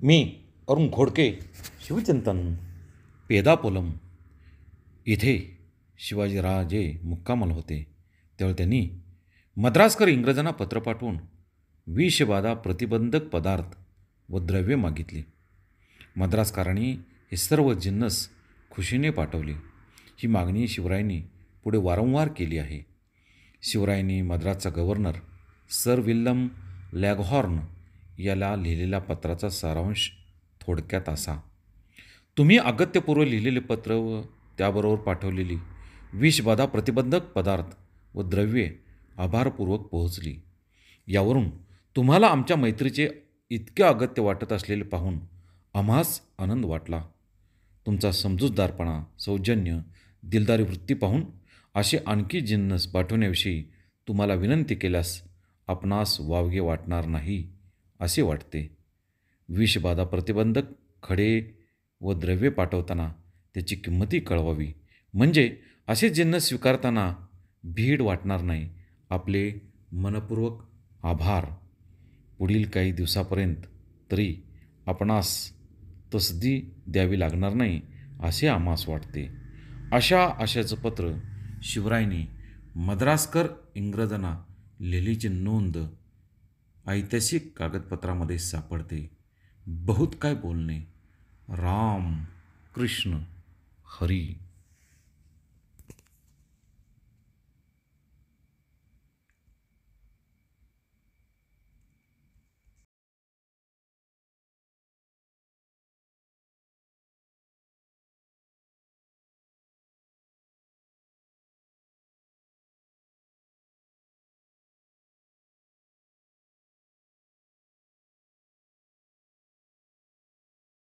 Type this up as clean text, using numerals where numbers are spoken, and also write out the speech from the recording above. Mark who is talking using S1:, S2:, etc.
S1: मी अरुण घोडके, शिवचिंतन, पेदापोलम इथे शिवाजीराजे मुक्कामाला होते. त्यावेळी त्यांनी मद्रासकर इंग्रजांना पत्र पाठवून विषबाधा प्रतिबंधक पदार्थ व द्रव्य मागितली. मद्रासकारांनी हे सर्व जिन्नस खुशीने पाठवले. ही मागणी शिवरायांनी पुढे वारंवार केली आहे. शिवरायांनी मद्रासचा गव्हर्नर सर विल्यम लॅगहॉर्न याला लिहिलेल्या पत्राचा सारांश थोडक्यात असा: तुम्ही अगत्यपूर्व लिहिलेले पत्र व त्याबरोबर पाठवलेली विषबाधा प्रतिबंधक पदार्थ व द्रव्ये आभारपूर्वक पोहोचली. यावरून तुम्हाला आमच्या मैत्रीचे इतके अगत्य वाटत असलेले पाहून आम्हास आनंद वाटला. तुमचा समजूतदारपणा, सौजन्य, दिलदारी वृत्ती पाहून असे आणखी जिन्नस पाठवण्याविषयी तुम्हाला विनंती केल्यास आपणास वावगे वाटणार नाही असे वाटते. विषबाधा प्रतिबंधक खडे व द्रव्ये पाठवताना त्याची किंमतही कळवावी, म्हणजे असे जिन्नस स्वीकारताना भीड वाटणार नाही. आपले मनपूर्वक आभार. पुढील काही दिवसापर्यंत तरी आपणास तसदी द्यावी लागणार नाही असे आम्हास वाटते. अशा आशयाचं पत्र शिवरायांनी मद्रासकर इंग्रजांना लिहिल्याची नोंद ऐतिहासिक कागदपत्रामध्ये सापडते. बहुत काय बोलणे. राम कृष्ण हरी.